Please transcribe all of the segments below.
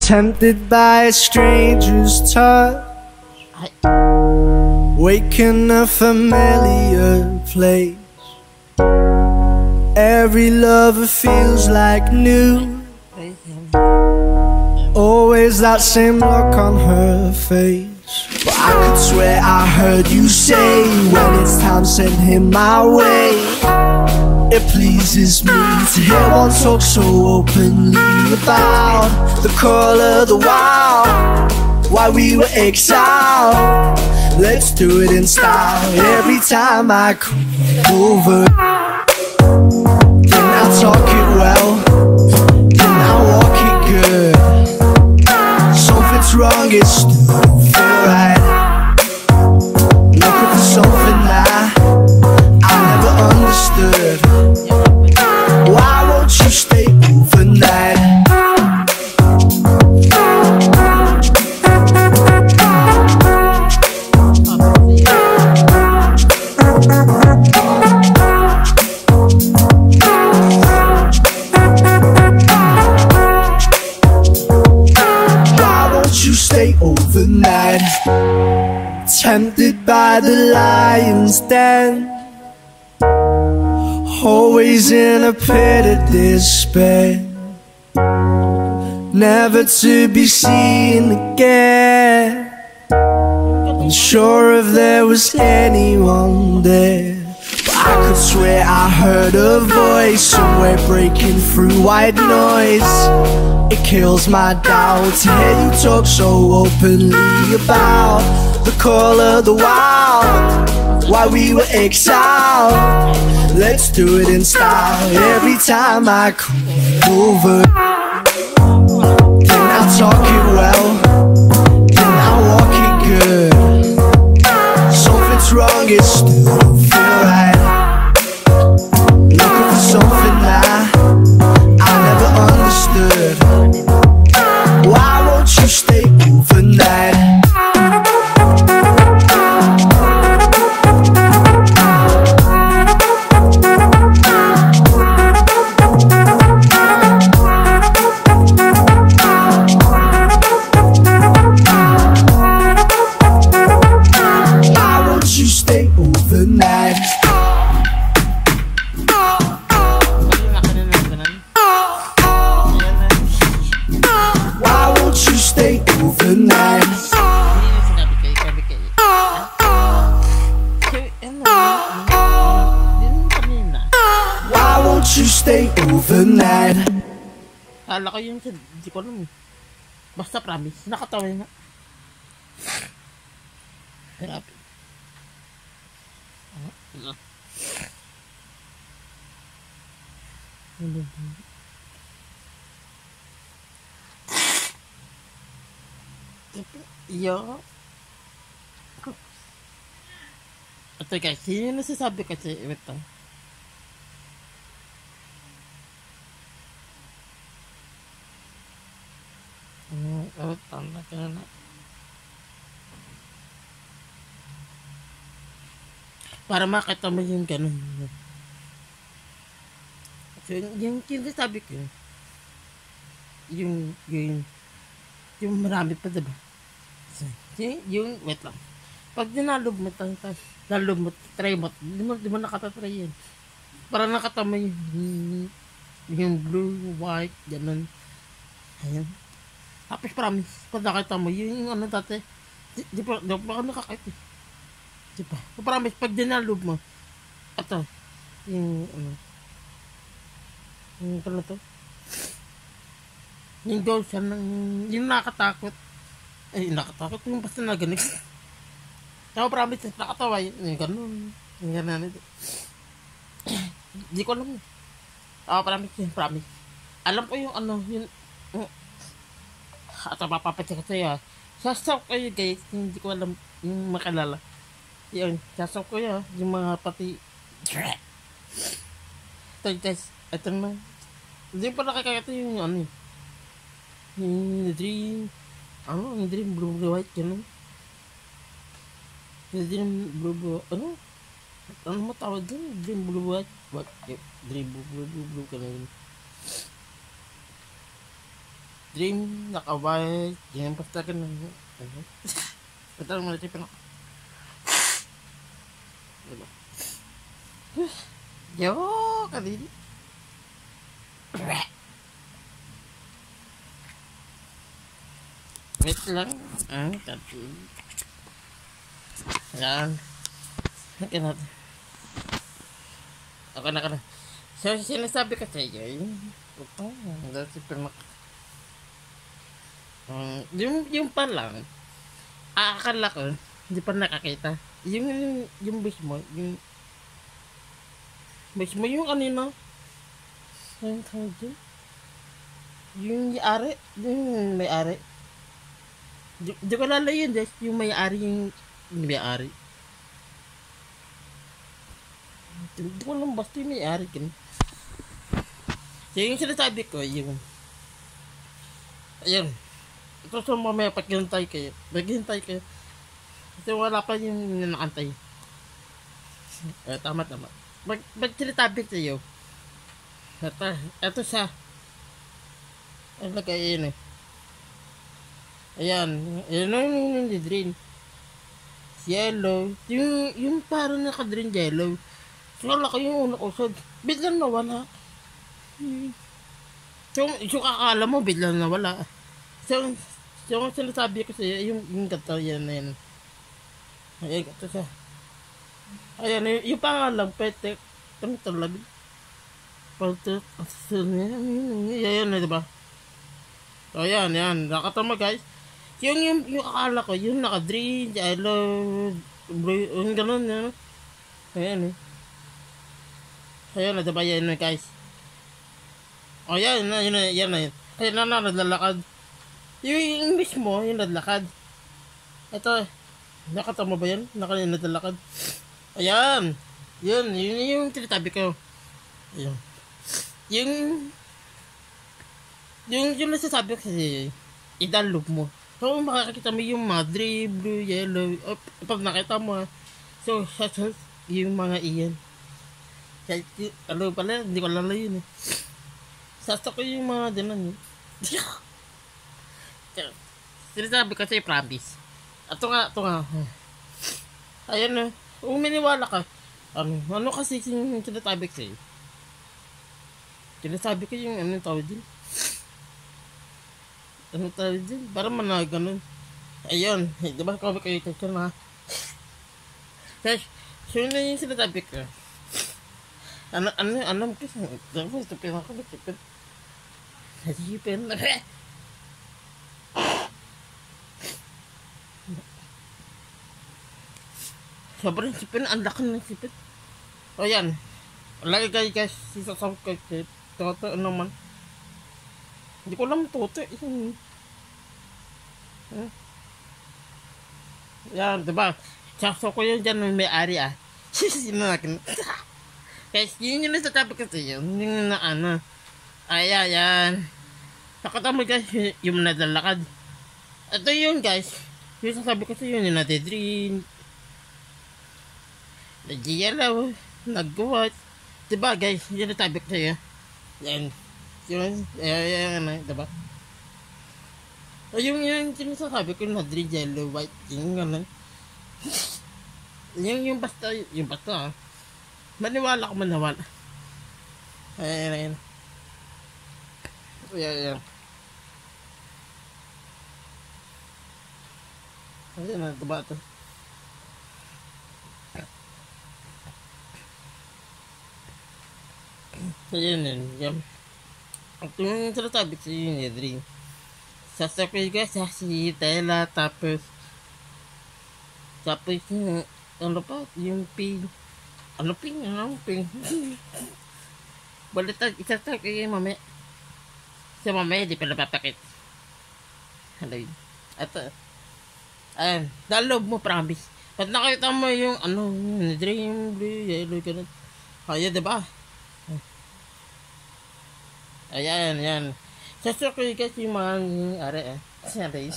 Tempted by a stranger's touch, waking a familiar place. Every lover feels like new, always that same look on her face. But I could swear I heard you say, when it's time, send him my way. It pleases me to hear one talk so openly about the call of the wild, why we were exiled. Let's do it in style. Every time I come over, then I talk it well, then I walk it good. Something's wrong, it still feel right. Looking for something that I never understood. Why won't you stay overnight? Why won't you stay overnight? Tempted by the lion's den, always in a pit of despair, never to be seen again. Unsure if there was anyone there, but I could swear I heard a voice somewhere breaking through white noise. It kills my doubt to hear you talk so openly about the call of the wild, why we were exiled. Let's do it in style. Every time I come over, then I talk it well, then I walk it good. Something's wrong, it still don't feel right. Looking for something that I never understood. Why won't you stay overnight? Overnight. Kala ko yung hindi ko alam. Basta promise, nakatawa na. Grabe. Yo. Ito guys, yun yung nasasabi kasi, wait lang. Para makita mo yung ganun. So, yung sabi ko, yung marami pa, diba? So, wait lang. Pag dinalob mo, try mo, di mo nakatatry yan. Para nakita mo yung blue, white, ganun. Ayan. Tapos promise, pag nakita mo, yung ano dati, di pa ako nakakita. Di ba? Promise, pag dinalob mo, ito, yung ano to? Yung goal siya, yung nakatakot. Nakatakot, yung basta na ganun. Ako promise, nakatawa, yung ganun. Yung ganun. Di ko alam. Ako promise. Alam ko yung ano, yung at mapapacheck ko sa'yo. Sasawk kayo guys, hindi ko alam yung makalala. Yun, sasawk ko yun, yung mga pati. Ito guys, ito naman. Hindi pa nakakakita yung ano. Yung dream, yung dream blue white, yun. Yung dream blue, ano mo tawag dun? Dream blue white, dream blue ka na yun. dream, nakaway, yan basta ka na. Pagkakita mo na siya pinaka. Yo, kanini. Wait lang. Kasi. Yan. Okay natin. Okay na. So, sinasabi ka sa'yo, dahil yung pa lang, akala ko, hindi pa nakakita. Yung mismo, yung kanina, yung may-ari. Di ko lalayo yun, yung may-ari, yung may-ari. Di ko lang basta yung may-ari kin. So yung sinasabi ko, ayun. Ito sa mamaya paghintay kayo. Kasi wala pa yung nakantay. Tama. Sinasabi ko sa'yo. Ito siya. Ano kaya yun eh. Ayan yung drain. Yellow. Yung parang naka-drain yellow. Wala ko yung una ko. So, biglang nawala. So, akala mo biglang nawala. So sinasabi ko sa'yo, yung gata yan na yan. Ayan, gato siya. Ayan, yung pangalang petek. Ano talaga? Petek. Ayan na, diba? So, ayan. Nakatama, guys. Yung akala ko, yung naka-drain, yellow, blue, yung ganun, yan. Ayan, eh. Ayan na, diba? Yan na, guys. O, yan na. Ayan na, naglalakad. Yung mismo, yung naglalakad. Ito, nakatama ba yan? Naglalakad. Ayan. Yun, yung tinatabi ko. Ayan. Yung nasasabi ko kasi, idalog mo. So, makakita mo yung madre, blue, yellow. Pag nakita mo, so, yung mga iyan. Ano pala, hindi ko lalayo yun eh. Sasta ko yung mga dinan eh. Sinasabi kasi promise. Ito nga. Ayan na. Uminiwala ka. Ano kasi yung sinasabi ko sa'yo? Sinasabi ko yung anong tawag din. Para managanon. Ayun. Diba kami kayo ito na. So yun na yung sinasabi ko. Ano kasi. Ito pinakabit. Nasipin na. Sobrang sipin. Ang laki ng sipin. O yan. Lagi kayo guys. Sisasawag kayo. Toto naman. Hindi ko alam toto. Yan, diba? Sakso ko yun dyan may ari ah. Sino nakin? Guys, yun yung nasasabi ko sa'yo. Yung na ano. Ayan. Nakata mo guys, yung nadalakad. Ito yun guys. Yung sasabi ko sa'yo, yung nadedrin. Nagyalaw. Nag-watch. Diba guys, yun nasabi ko sa'yo. Yan. Ayan, diba? O yung sinasabi ko na dread yellow white yung gano'n. yung basta maniwala ko manawala. Ayan. Ayan. Ayan na, diba ito? Ayan. Ito yung sinasabi ko yun yung dream. Sasakay ka sa si Tela tapos yung ano pa yung ping balita isasakay yung mamaya sa mamaya di pa napapakit ano yun ayan dalob mo promise pag nakita mo yung ano dream blue yellow ganun kaya diba ayan sasakay kasi yung mga are sorry.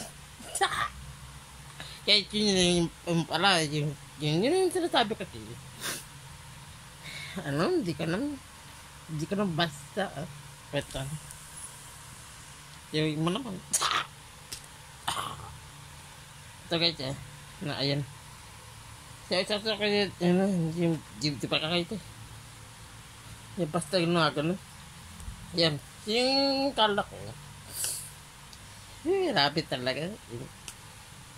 Kaya yun pala, yun yung sinasabi kasi. Ano, hindi ka nang basta. Pweta. Yung mo naman. Ito guys na ayan. Siya isa sa kayo, yung di pa kakay ito. Yung basta gano'n gano'n. Yan. Yung kalak ko. Rapid talaga.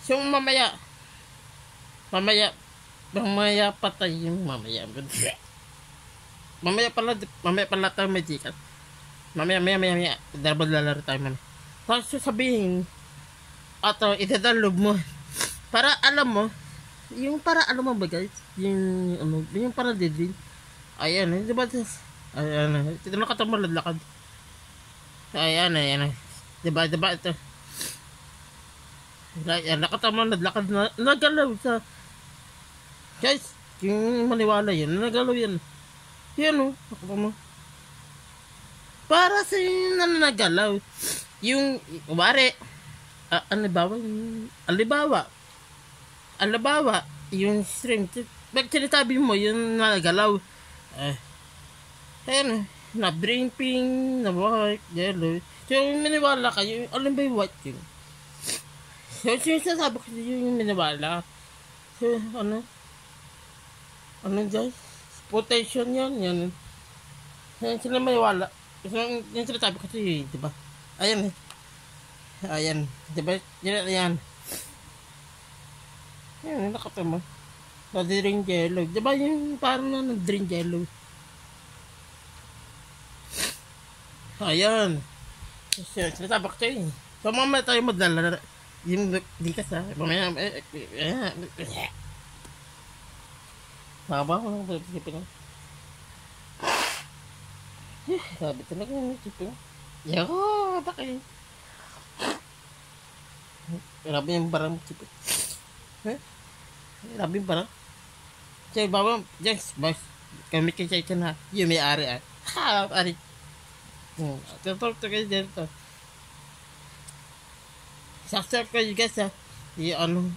So mamaya patay yung mamaya. Mamaya pala tayo may jikat. Mamaya. Double lalaro tayo mamaya. Tapos sabihin, ato, itadalob mo. Para alam mo ba guys? Yung para didin. Ayan, di ba? Ayan, ito na katamalad lakad. Ayan. Di ba ito? Ayan, nakatamalad lakad na nagalaw sa. Guys, yung maniwala yan, nagalaw yan. Yan ako mo. Para sa yung nanagalaw. Yung, kumari, alibawa, yung stream, bakit sinasabi mo, yung nagalaw, ayan, na drinking, na white, yellow, so yung miniwala kayo, alam ba yung white yun? So yung sasabi ko yung miniwala, so ano guys, potation yan, sila miniwala, so yung sinasabi ko yun, diba, ayan, diba, yan, ayan, nakatama. Na-drain jello. Diba yung parang na nag-drain jello? Ayan. Sinatabak tayo eh. So mamaya tayo maglalaro. Yung di ka sa. Mamaya. Maba ko lang sa isipin. Sabi talaga yung isipin. Yako, bakit? Grabe yung barang isipin. Grabe yung barang. Say, baba, yes, boss. Kami kasi ito na, yung may-ari ari. Talk to kayo dito. Saksak kayo guys yung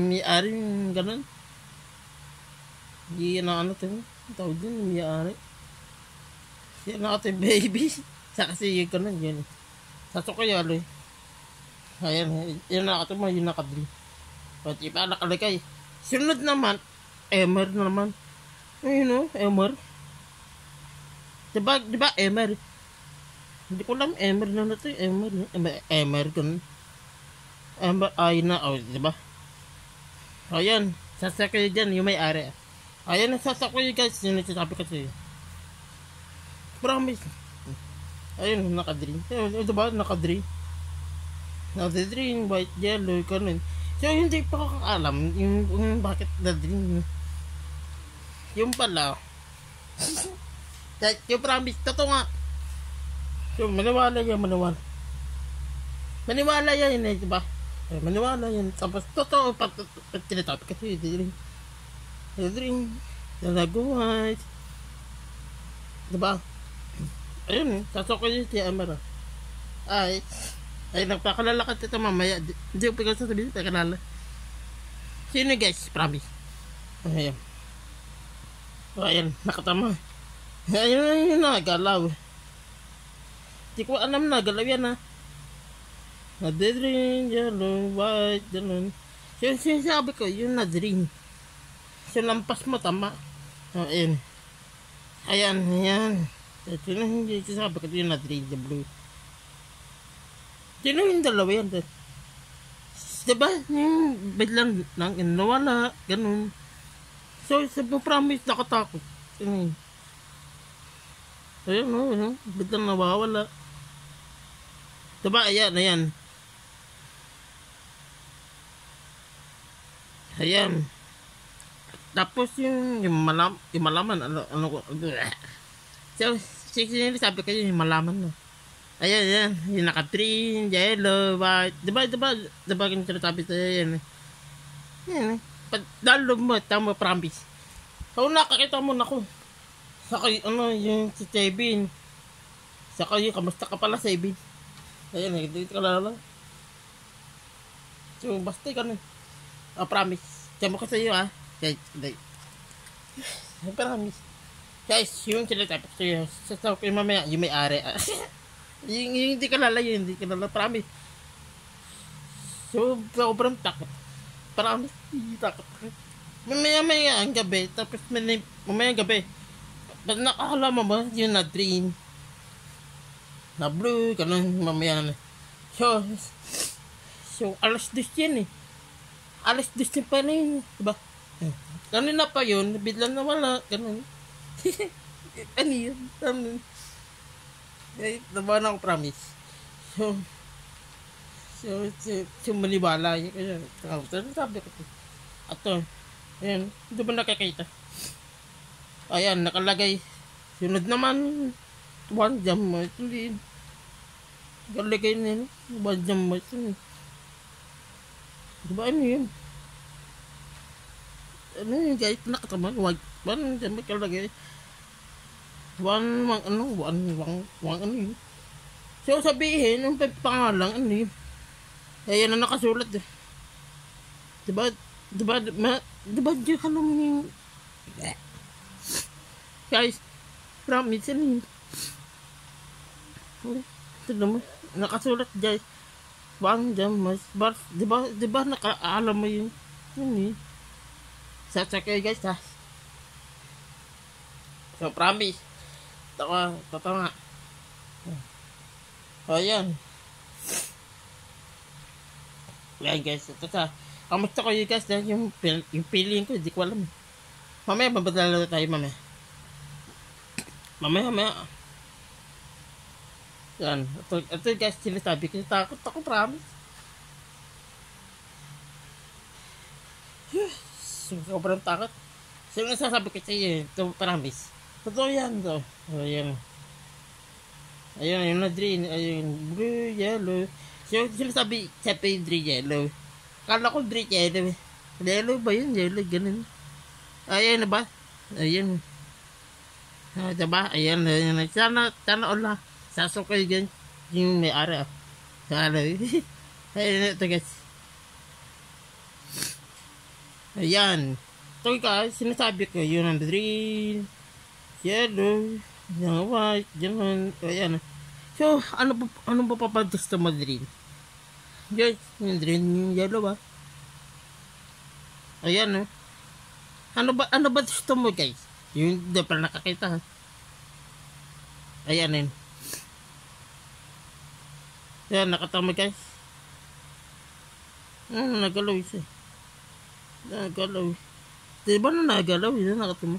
may-ari yung ganun. Yung tawag din yung may-ari. Yung baby. Sa kasi yung ganun, yun. Saksak kayo, Ayan, yung nakadri. But iba nakalagay. Sunod naman, Emer naman. Ayun Emer. Diba Emer? Hindi ko alam Emer na ito. Emer ganun. Emer, ayun na, diba? Ayan, sasakay dyan, yung may-ari. Ayan, sasakay guys, yung nagsasabi kasi. Promise. Ayun, nakadri. Diba, nakadri. Nakadri, white, yellow, ganun. So, hindi pa ko alam yung bakit na-dream. Yung pala. Yung promise, totoo nga. So, maniwala yan. Maniwala yan diba? Maniwala yan. Tapos, totoo, pag tinatapik kasi, dream. Nalaguhay. Diba? Ayun sasok ko yun si Amara. Ay, nagpakalalakad ito mamaya. Hindi ko pagkakal sasabihin, pagkalala. Sino guys? Promise. Ayan, nakatama. Ayun, nagalaw. Hindi ko alam na, galaw yan Na-dream, yellow, white, gano'n. Yung sinasabi ko, yung na-dream. So, lampas mo, tama. Ayan. Ito na hindi sinasabi ko, yung na-dream, the blue. Sino yung dalawa yan? Diba? Yung biglang nawala. Ganun. So, sabi promise, nakatakot. Ayun. Biglang nawawala. Diba? Ayan. Tapos yung malaman. So, sabi ko yung malaman Ayan, yung naka-green, yellow, white. Diba yung tinatabi sa'yo yan Yan Dalob mo, tama promise. So, nakakita mo na ko. Saka yung si Sebin. Saka yung, kamusta ka pala Sebin? Ayan, dito ka lang. So, basta ka promise. Tama ko sa'yo Guys, promise. Guys, yung tinatabi sa'yo. Sasaw ko yung mamaya, yung may-ari Yung hindi ka lalayo, hindi ka lalayo. Promise. So, sobrang takot. Promise, hindi takot. Mamaya ang gabi, tapos mamaya ang gabi. Ba't nakakala mo ba yun na dream? Na blue, ganun, mamaya na. So, alas 10 yan eh. Alas 10 pa na yun, diba? Kanina pa yun, biglang nawala, ganun. Ano yun? Diba na ako promise? So maniwala yun. Kaya, sabi ko. Ato, ayan, hindi ba nakakita? Ayan, nakalagay. Sunod naman, 1 jam mo. Hindi. Nakalagay na yun, 1 jam mo. Diba ano yun? Ano yun guys, nakataman, 1 jam mo nakalagay. One ano yun. So sabihin, yung pangalang, ano yun. Ayan na nakasulat eh. Diba, diyan ka naman yung... Guys, promise, ano yun. Ito naman, nakasulat guys. Bang dyan, mas, diba nakaalam mo yun. Ano yun. Sasakay guys ha. So promise. Totoo nga. O yan. Yan guys, ito sa. Kamusta ko yun guys, yung feeling ko, hindi ko alam. Mamaya, babadala tayo mamaya. Mamaya. Yan, ito guys, sinasabi ko, takot ako, promise. Sobrang takot. So, yung nasasabi ko sa'yo, ito, promise. Totoo yan, to. O yan. Ayun, yung na-drain, ayun, blue, yellow. So, sinasabi, sabi yung green, yellow. Kala ko green, yellow. Yellow ba yun? Yellow, ganun. Ayan na ba? Ayan. Diba? Ayan. Sana ulah. Sasok kayo dyan. Yung may ara. Sana. Ayan ito guys. Ayan. Ito guys, sinasabi ko, yun ang green, yellow, yung white, ganun. Ayan. So, ano ba papagusto mo green? Guys, yung green, yung yellow ba? Ayan oh. Ano ba gusto mo guys? Yung hindi pa nakakita ha. Ayan yun. Ayan, nakatama guys. Nagalaw siya. Nagalaw. Diba na nagalaw? Yun, nakatama.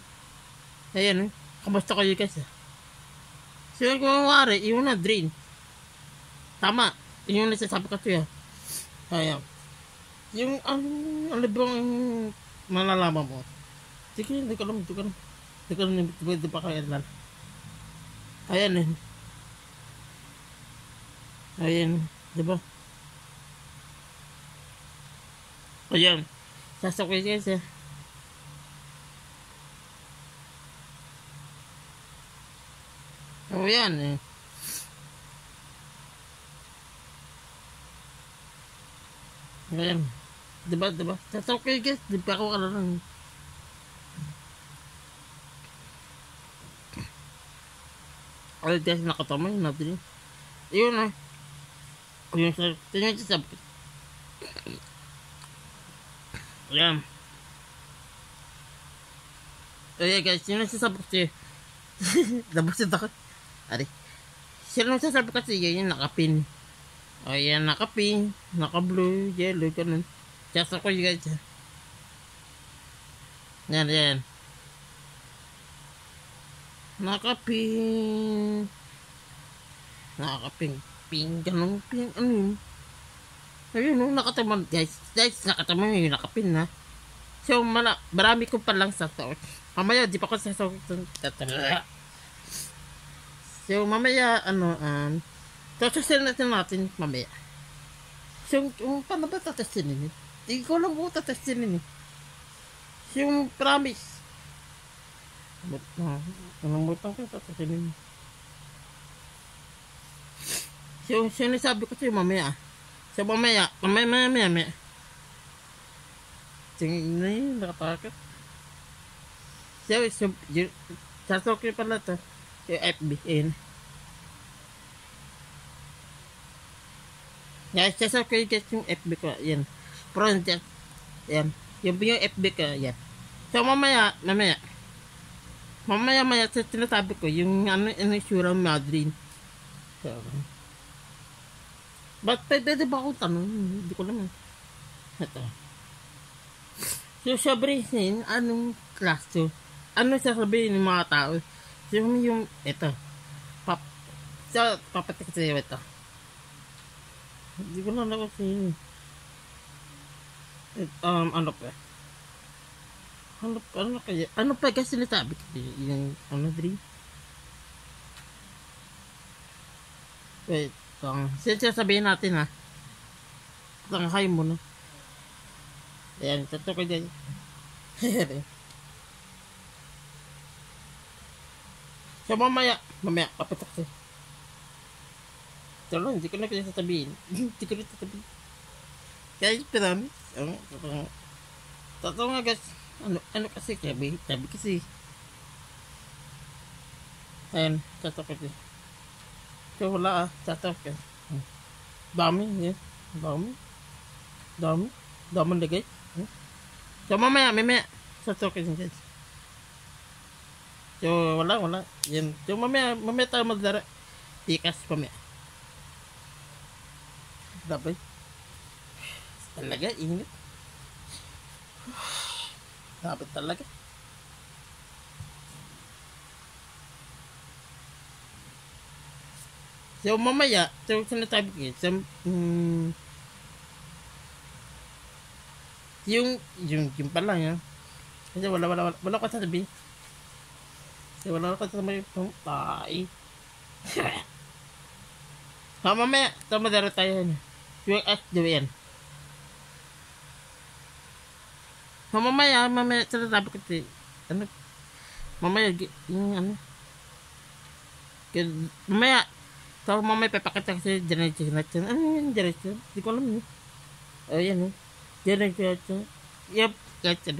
Ayan eh. Kamusta kayo guys ha? So yung kumawari, yung na-drain. Tama. Yung nasasabi ko siya. Ayan. Yung ano bang malalaman mo? Sige, hindi ko alam. Hindi pa kaya lang. Ayan eh. Ayan. Diba? Ayan. Sasakay guys eh. Ayan eh. Ayan. Diba? Sasakay guys. Di pa ako kalalang. Ay guys, nakatama yun natin. Yun na. Yung tingnan siya sabi. Ayan. Ayan guys, yun na siya sabi kasi. Dabasin ako. Ari. Siya na siya sabi kasi yun nakapin. Ayan, nakapin. Naka-blue, yellow, ganun. Just ako yun guys. Yan. Nakapin, ganun, ano yun? Ayun, no, nakataman, guys, nakataman yung nakapin, ha? So, marami ko pa lang sa to. Mamaya, di pa ko sa so, mamaya, tatasin natin mamaya. So, paano ba tatasinin? Hindi ko lang po tatasinin, eh. Yung promise. Nangmutan ko sa tasinin. So, sinasabi ko sa'yo mamaya. So, mamaya. Tingin na yun, nakatakot. So, sasokin pala to. Yung FB, yun. Guys, just okay guys yung FB ko. Yan. Project. Yan. Yung FB ko. Yan. So, mamaya, sinasabi ko, yung Sura Madrid. So, ba't pwede ba akong tanong? Hindi ko naman. Ito. So, sabihin, anong klase? Ano sasabihin ng mga tao? So, ito. Papatik sa'yo ito. Hindi ko na kasi. Ano pa? Ano kaya? Ano pa kasi sinasabi ko? Yung, dream? Wait, sasabihin natin ha. Tanghay mo na. Ayan, tato ko dyan. So, mamaya, papatak sa'yo. So, hindi ko na kaya sasabihin. Hindi ko na sasabihin. Kaya yung pinami. Totoo nga guys. Ano kasi, sabi kasi. Ayan, totoo kasi. So, wala totoo kasi. Dami, yan. Dami lagay. So, mamaya. Totoo kasi guys. So, wala. Yan. So, mamaya tayo magdara. Tikas mamaya. Dapat. Talaga, init. Dapat talaga. So, mamaya, sinasabi ko yung pala yan. Kasi wala ko sasabihin. Kasi wala ko sasabihin itong tayo. Mamaya, madara tayo. Yung SDWN. Mamaya, sinasabi ko mamaya, yung mamaya papakita kasi generation. Ano yung generation? Hindi ko alam yun. Yan generation. Yup, gotcha.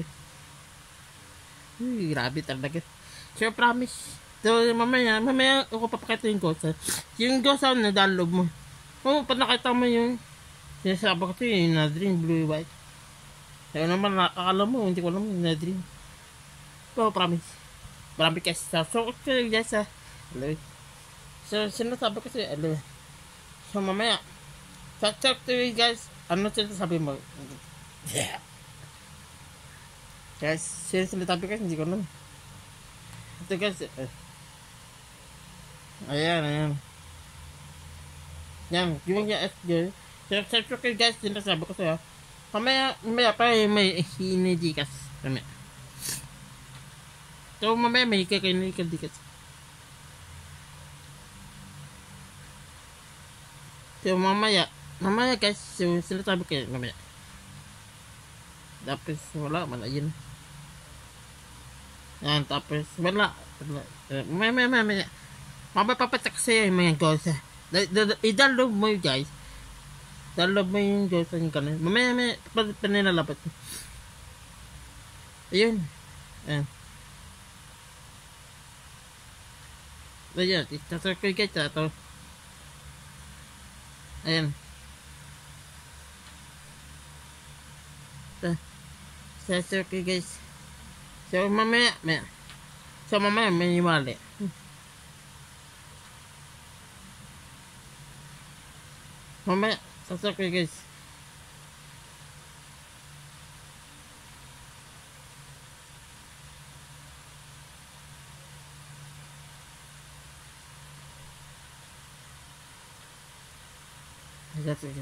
Grabe talaga. So, promise. So, mamaya ako papakita yung gosa. Yung gosa na download mo. Pag nakita mo yung sinasabi ko ito yung Nadrin Blue White. Kaya naman nakakala mo, hindi ko alam yung Nadrin. So, promise. Marami kasi sa so, okay guys ha. So, sinasabi ko sa'yo, so, mamaya, talk to you guys, ano sinasabi mo? Yeah. Guys, sinasabi ko, hindi ko alam. Ito guys, ayan. Yan, yung SJ. So, okay guys, sinasabi ko sa'yo. Mamaya pa may hinidikas. Mamaya. So, mamaya may kakainidikas. So, mamaya guys, so, sinasabi ko mamaya. Tapos, wala, yun. Yan, tapos, wala. Mamaya. Mapapatak sa'yo yung mga gosa. I-download mo yun guys. Download mo yung gosa yung kanan. Mamaya, paninalabat mo. Ayun. Ayan, itatar ko guys. Ito. Ayan. Itatar ko guys. So, mamaya may mali. Mamaya, sasakay guys. That's it.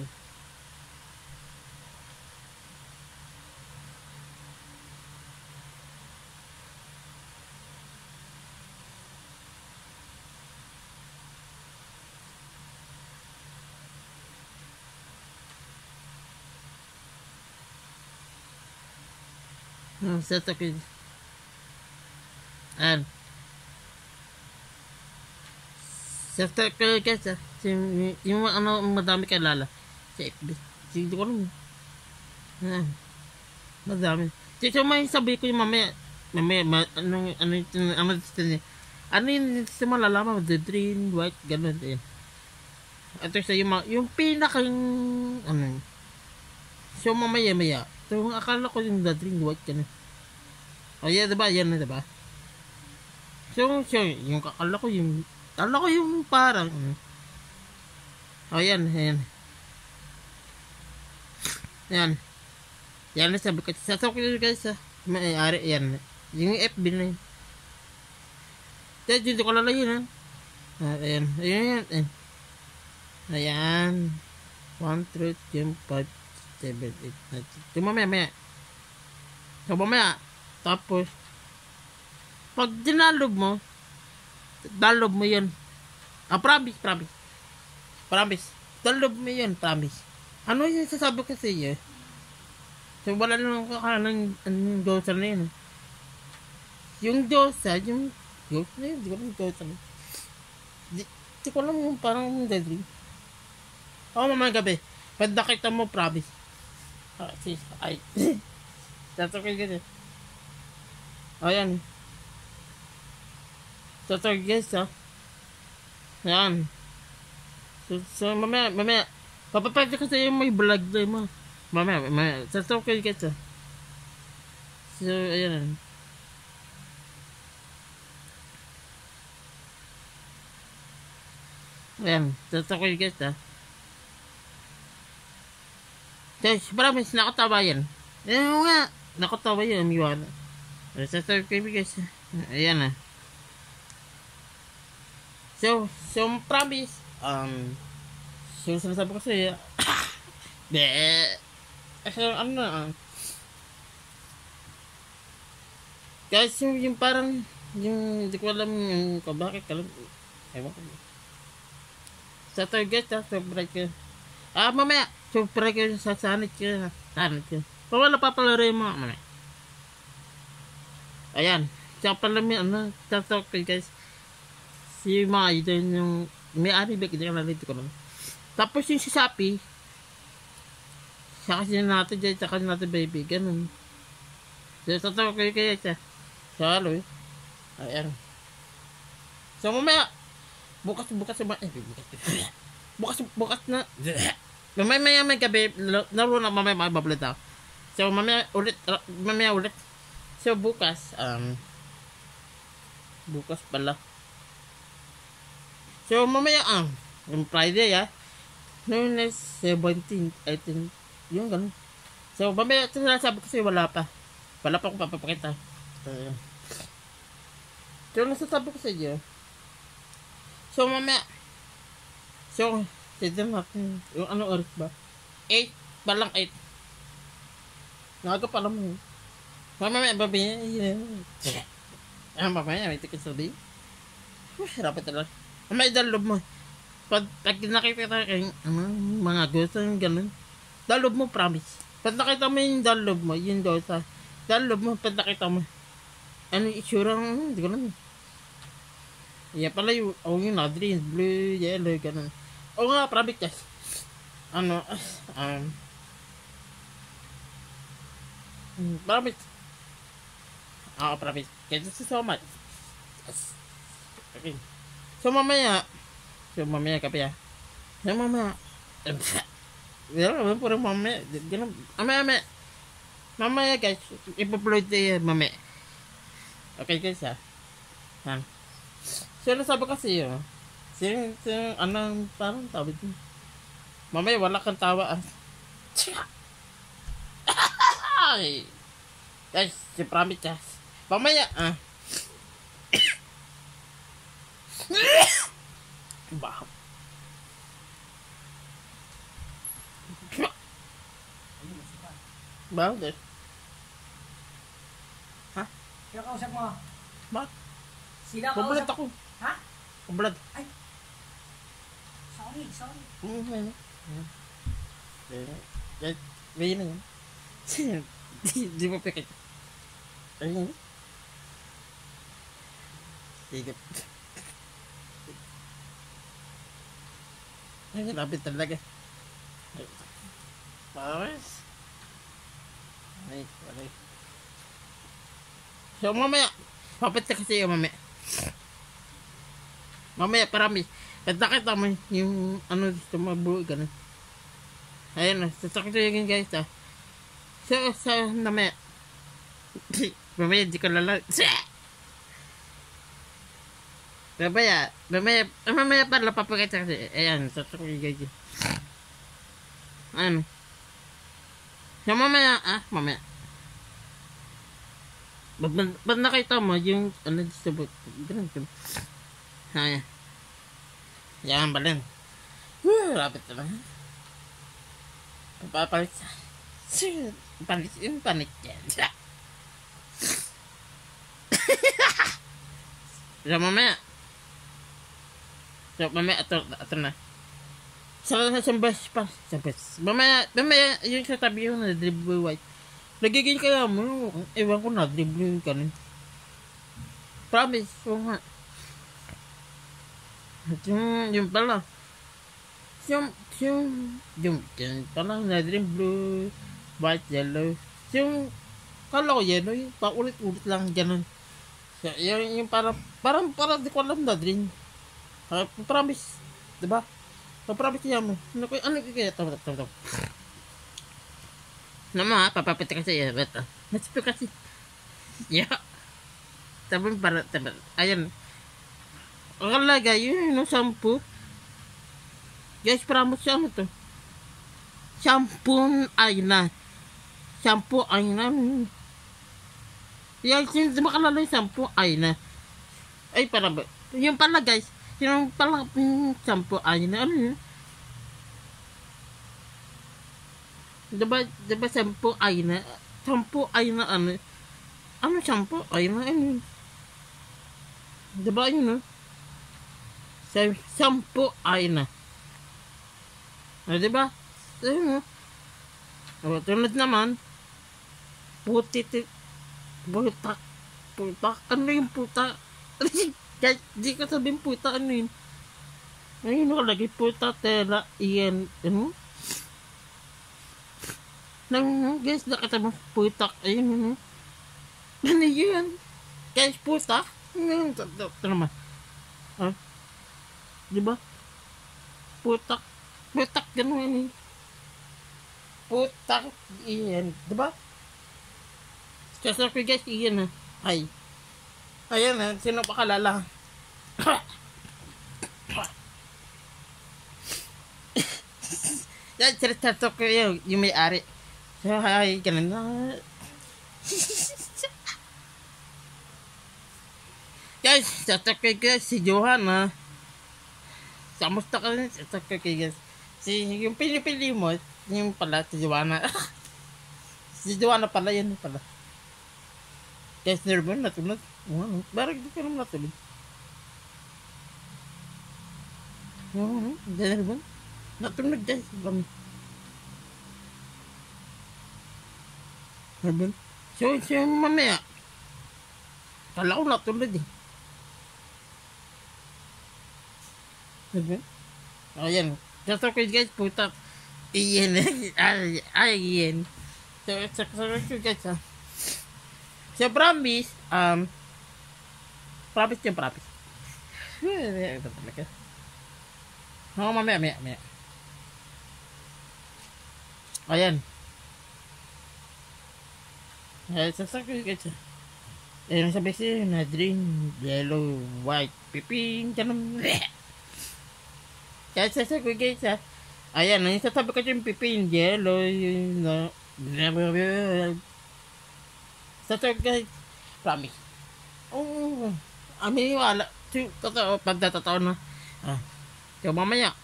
Set up it. And set up ko guys yung ano madami kilala sa FB. Hindi ko alam. Madami. Kasi may sabi ko yung mamaya ano yung malalaman, the green, white, ganun din. ito sa yung pinakang, ano, so mamaya-maya, so akala ko yung dadring white ka na. O yan, diba? Yan na, diba? So, yung akala ko yung parang, o yan, yan. Yan. Yan na sabi ko, sasok ko guys, may-ari, yan. Yung FB na yun. Kaya dito ko lalayin, ha? Ayan, ayan, ayan. Ayan. 1, 3, 4, 5, 7, 8, 9. Yung mamaya. So, mamaya. Tapos, pag dinalob mo yun. Promise. Dalob mo yun, promise. Ano yung sasabi ko sa iyo? So, wala lang kakalang dosa na yun. Yung dosa, di ko lang dosa na. Di ko lang yung parang deadly. Oo, mamaya gabi. Pag nakita mo, promise. Ay. Tatokay ka din. Ayan. Tatokay guys, ha. Ayan. So mamaya. Papapagod ka sa'yo may vlog doon mo. Mamaya. Tatokay guys, ha. So, ayan. Ayan. Tatokay guys, ha. Guys, promise, nakatawa yan. Ayan nga. Nakatawa yan, Miwana. Tatokay guys, ha. Ayan, ha. So, promise, so, sinasabi ko sa'yo, ano na, guys, yung parang, hindi ko alam yung bakit ka lang, ewan ko. Sa target, sobra ka. Mamaya, sobra ka sa sanit ka. Kung wala papalaro yung mga, mamaya. Ayan, siya pala may, tatok guys. Si mga idol yung may-ari ba kita nalito ko lang. Tapos yung si Shopee, siya kasi natin dyan, saka natin baby, ganun. So, totoo kayo siya. So, halo eh. Ayan. So, mamaya, bukas na. Mamaya may gabi, laro na mamaya mabablad ako. So, mamaya ulit. So, bukas pala. So, mamaya yung Friday, noon is 17, 18, yung ganun. So, mamaya, sabi ko sa'yo, wala pa akong papapakita. So, nasasabi ko sa iyo. So, mamaya, tignan natin, yung anong oras ba? 8, palang 8. Naga pala mo. Mamaya, mamaya, may tikin sabi. Rapat talaga. May dalob mo. Pag nakita kayo, mga gusto yung ganun, dalob mo, promise. Pag nakita mo yung dalob mo, yung dosa, dalob mo, pag nakita mo, ano yung itsura, hindi ko lang. Yeah, pala yung green, blue, yellow, ganun. O nga, promise, guys. Promise. Promise. Thank you so much. Okay. So mamaya kape So mamaya. Puro mamaya. Mamaya guys, ipa-upload tayo mamaya. Okay guys ha. So sabi kasi yun. Anong parang tawag din. Mamaya wala kang tawa. Guys, si promise guys. Mamaya Bahap. Bahap deh. Ha? Sino kausap mo? Bakit? Sila Kumbulad kausap? ako. Ha? Kumbulad. Ay. Sorry. Ganyan na yan. Di mo pikit. Ayun. Sige. Ay, lapit talaga. Pawis. Ay. So, mamaya. Papit ka kasi yung mamaya. Mamaya, parami. At nakita mo yung ano dito mabuo ganun. Ayan na, sasakit yun guys ah. So, namaya. Mamaya di ko lala. Mamaya para papakita kasi. Ayan, sasakit yun guys. Ayan. So, mamaya. Ba't nakita mo yung ano dito ba? Ganun. Ayan. Yan, balin. Rapit na lang. Papalit. Panik yan. So, mamaya. Ito na. Sambas. Mamaya, yung sa tabi yung na-dribble white. Nagiging kaya mo, ewan ko na-dribble yung kanin. Promise, so nga. Yung pala. Yung pala na-dream blue, white, yellow. Yung kala ko yellow, yung paulit-ulit lang ganun. Yung parang di ko alam na dream. Promise, diba? Promise niya mo. Ano kaya? Tama. Nama, papapit kasi ya, beta. Nasip kasi. Ya. Tabi. Ayan. Akala yun yung shampoo. Guys, promise siya ano to. Shampoo ayna. Yan, di makalala yung shampoo ayna. Ay, para ba? Yung pala guys. Yung pala shampoo ayna. Ano yun? Diba shampoo ayna? Shampoo ayna ano? Ano shampoo ayna? Ano yun? Diba yun no? Shampoo ayna. Diba? Ayun o. Tulad naman. Putak. Ano yung puta? Kahit di ko sabihin puta. Ano yun? Ayun nakalagay puta, tela, iyan. Ano? Guys, nakita mo putak. Ayun. Ano yun? Guys, putak. Ito naman. Diba? Putak, ganun. Putak, iyan. Diba? Kasi ako guys, iyan Ay. Ayan sino pa kalala? Yan, sinasatok ko yung may-ari. Ay, ganun na. Guys, satok ko guys, si Johan Kamusta ka rin? Satok ko guys. Yung pili mo, yung pala, si Joanna. Si Joanna pala, yan pala. Guys, nervon, natulog. Barag di ka naman natulog. Nervon. Natulog guys. Nervon. So mamaya. Kala ko natulog Nervon. Ayan. Just okay guys, puta. Iyan. Iyan. So guys So promise, promise. Ito talaga. Mamaya. Ayan. Sasakit guys. Ayan sabi siya, na green, yellow, white, piping, ganun. Kaya sasakit guys Ayan, sasabi ko yung piping, yellow, Sasabi guys, promise. Wala. Totoo, pagdatataon na. Kaya mamaya,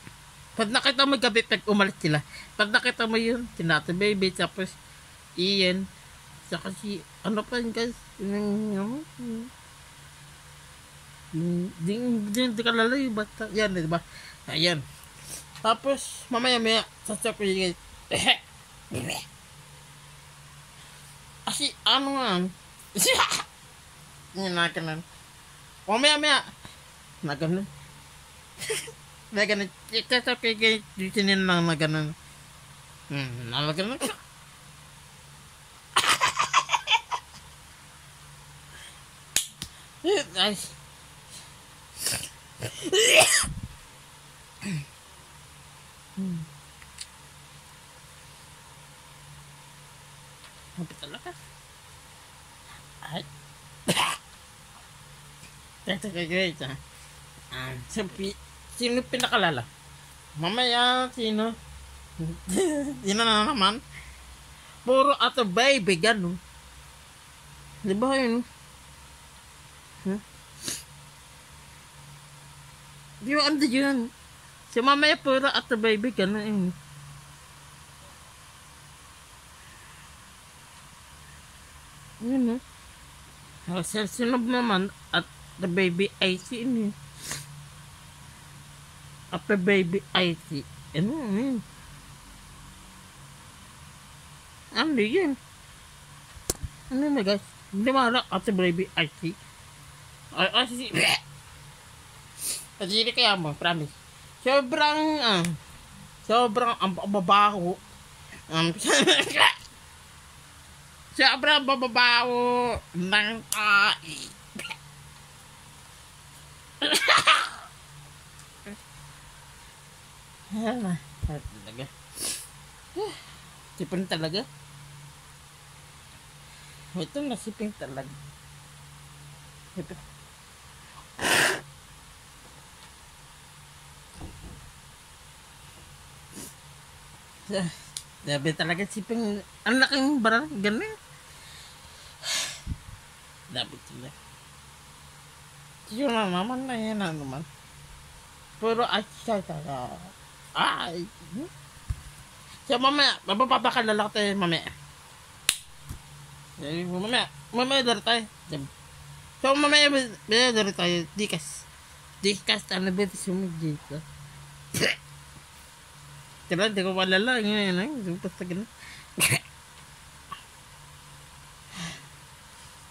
pag nakita mo gabi, pag umalis sila, pag nakita mo yun, sinata baby, tapos, iyan, saka si, ano pa yun guys, di ka lalayo, bata, yan, diba? Ayan. Tapos, mamaya, sasabi guys, kasi, ano nga, yun na ganun. Mamaya, na ganun. Na ganun. It's okay guys, sinin lang na ganun. Na ganun. Guys. Sabi talaga. Ay. Teka, guys, ha. Sino pinakalala? Mamaya, sino? Sino na naman? Puro ato baby, gano'n. Di ba yun? Di ba ando yun? Si mamaya puro ato baby, gano'n. Yun, sino naman at the baby ay sino? At the baby ay si ano yun? Ano yun? Ano na guys? Hindi mahalak at the baby ay si si Pagili kaya mo, promise. Sobrang ang babaho. Sobrang bababaho ng tai. Talaga. Sipin talaga. Ito nasipin talaga. Sipin. Sabi talaga sipin. Ang laking barang. Ganun. Dapat sila. Yun na naman na yan na naman. Pero asya talaga. Ay. So mamaya, mapapakalala ko tayo mamaya. Mamaya dara tayo. So mamaya dara tayo. Dikas. Ano ba ito sumigit ka? Kaya hindi ko malala. Ngayon. Basta ganun.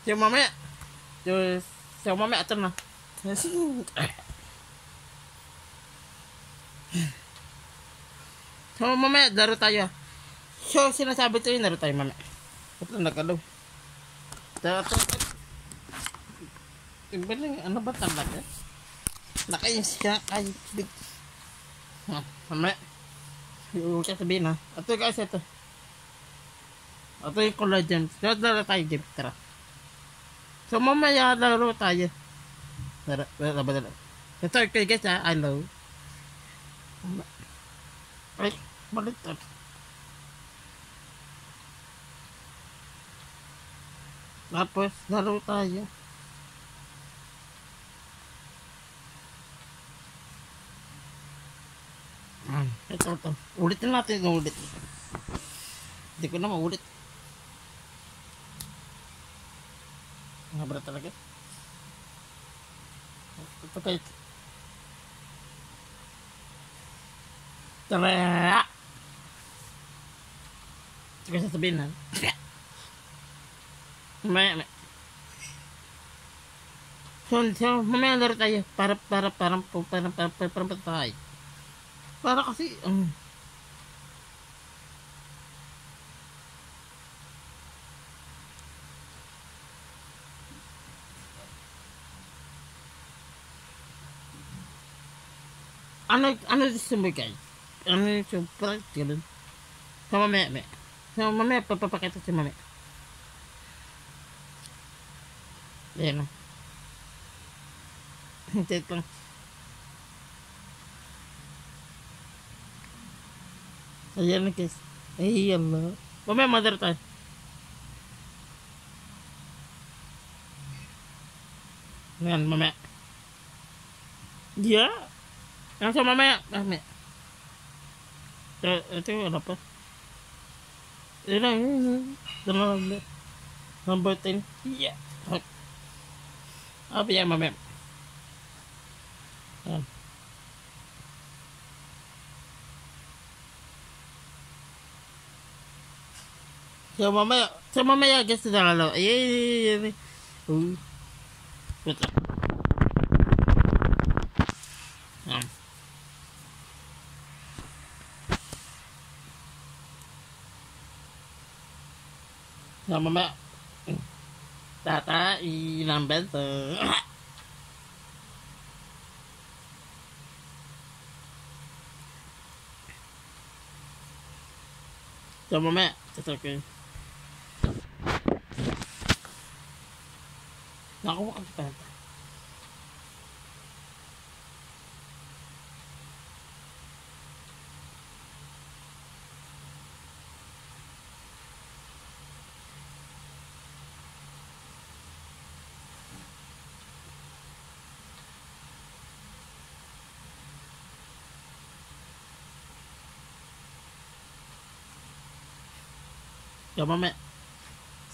So mamaya ito na. So mamaya laro tayo. So sinasabi ko yun, laro tayo mamaya. Ito nagkalaw. Ito. Iba lang, ano ba talaga? Nakainis ka, ay big. Mamaya. Yung sasabihin ha. Ito guys, ito. Ito yung collagen. Laro tayo, Jim. Tara. So mamaya laro tayo. Laro. Ito okay guys ha. I love. Ay, baliktad. Tapos laro tayo. Ito. Ulitin natin yung ulit. Hindi ko na maulit. Nabra talaga. Ito kayo. Tara! Ito kayo sasabihin na. Mamaya. So, mamaya laro tayo. Parang patay. Para kasi, ano gusto mo guys? Ano yung super ganun? So mamaya papapakita si mamaya. Ayan o. Hintate lang. Ayan na guys. Ayan na. Mamaya mother tayo. Ayan mamaya. Yeah. Yang sama mamaya. Ito ano pa? Ito lang. Number 10. Yeah. Apa yan mamaya? Ayan. So mamaya guys na lalo. Ayan. Wait lang. So mamaya tata ilang bento. So, mamaya, sasabi ko yun. Nakuha ka pa. So, mamaya.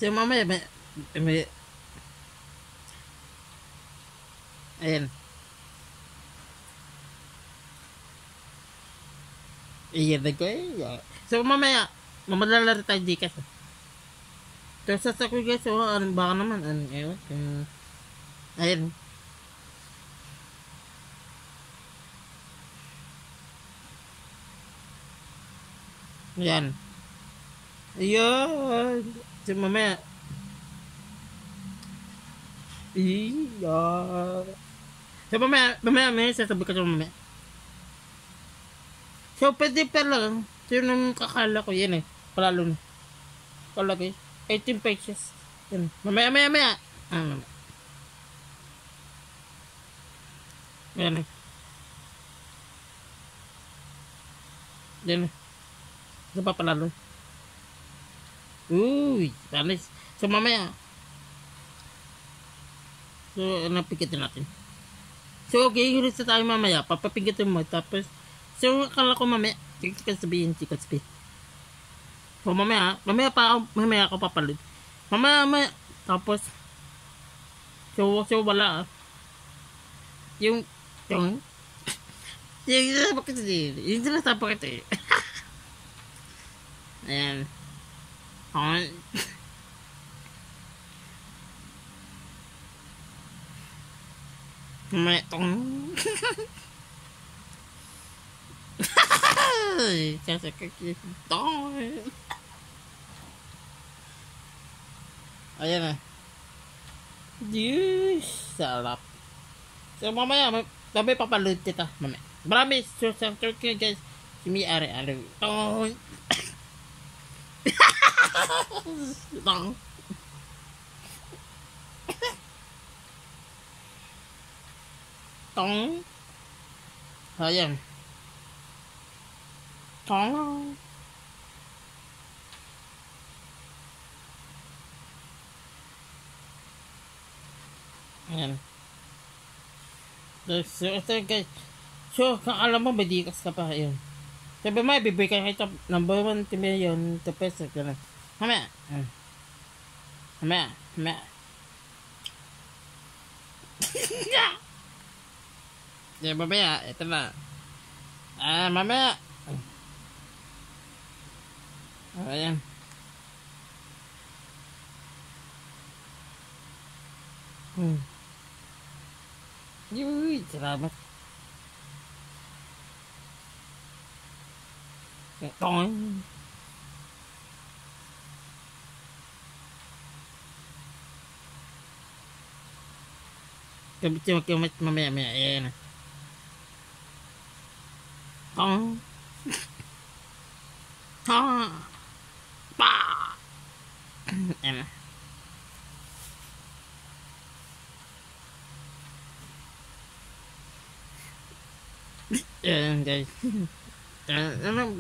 So, mamaya, may ayan. Iyan ko eh. So, mamaya, mamadala rin tayo Gcash. So, sasakoy guys, so, baka naman, ewan, ayan. Ayan. Ayan. So, mamaya. Iyan. So, mamaya, may sasabi ka sa mamaya. So, pwede pa lang. So, nung kakala ko, yan eh. Palalo na. Kalagay. 18 pages. Yan. Mamaya. Mamaya. Yan eh. Yan eh. Ito pa palalo. Uy. Tanis. So, mamaya. So, napigitin natin. So, okay. Hirit sa tayo mamaya. Papapigitin mo. Tapos, so, akala ko mamaya. Chika sabihin. So, mamaya ako papalit. Mamaya. Tapos, so wala. Yung sinasabi ko ito eh. Ayan. Mamaya ayan na. Yes, sarap. So mamaya may papaload kita mamaya. Marami so sa Turkey guys. Simi are tong tong ayan tong ayan. So guys, so kakala mo may Gcash ka pa yun. Sabi mo bibigay ka ito number 1 million to pesos gano'n. Mamaya yeah, mamaya ito na mamaya ayan. Yuy, salamat. Toing. Kamit mamaya. Ayan. Tong. Tong. Pa. Ayan. Ayan guys. Parang anong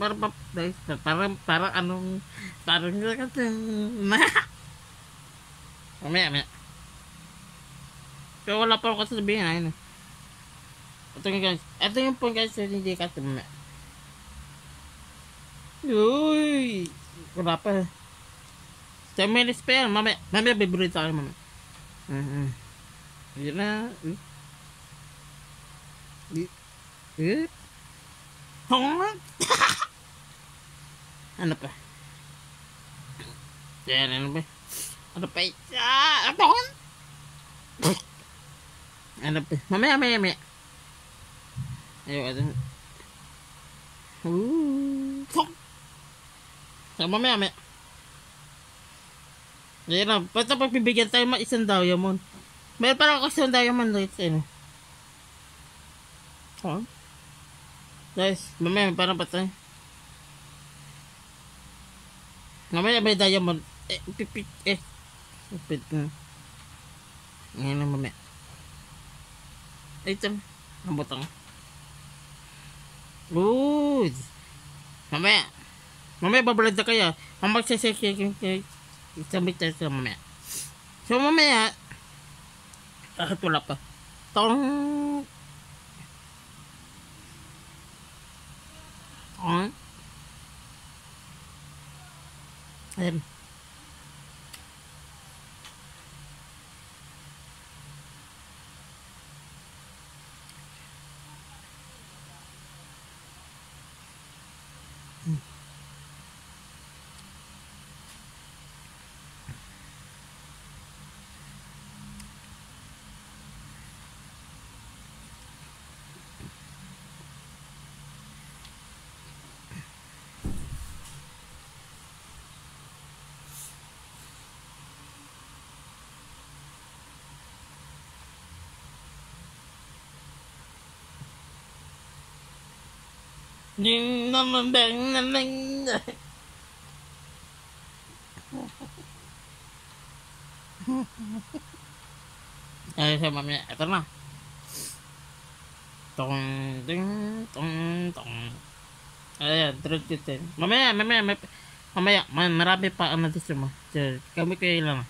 parang mamaya. Pero wala pa ako sasabihin ayun. Ito yung po guys hindi kasi mamaya. Uy, wala pa. 10 minutes pa yan, mamaya bibili tayo mamaya. Yun na. Ano pa? Yan, ano ba? Ano pa? Ano pa? Mamaya. Ayun, so, mamaya. Yan na. Basta pagbibigyan tayo isang diamond. Meron parang ako isang diamond dito. Guys, mamaya parang patay. Mamaya may diamond. Pipit. Pipit. Ngayon na mamaya. Ito. Ang butang. Uy. Mamaya. Mamaya babalad na kaya. Ang magsasakya. Sabit tayo sa mamaya. So mamaya. Kahit wala pa. Tong. Ayan. Ding naman bang naman. Ay, sa mamaya. Ito na. Tong, ding, tong. Ayan, 310. Mamaya, marami pa ang natin mo. Kami kayo lang.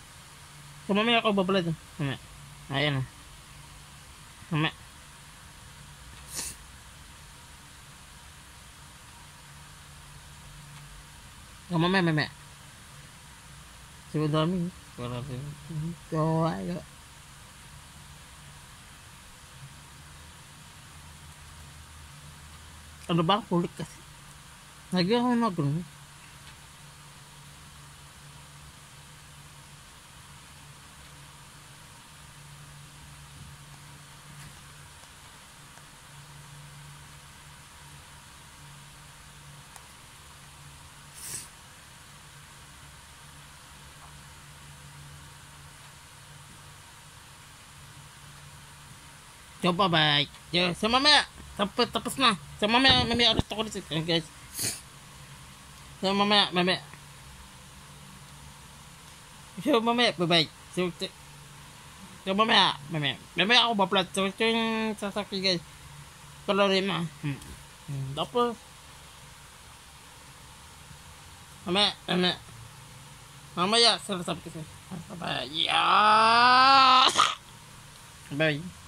So, mamaya ako babalad. Mamaya. Ayan. Mamaya. Mamaya. So, dami. Para rin. Kawayo. Ano ba ang kulik kasi? Nagyaw na gano'n. So, bye-bye. So, mamaya. Tapos na. So, mamaya ulit ako dito, guys. So, mamaya. So, mamaya, bye-bye. So, mamaya ako ba-plot. So, ito yung sasakyan, guys. Kalori na. Tapos, mamaya, sasabi ko sa'yo. Bye-bye. Yeah! Bye.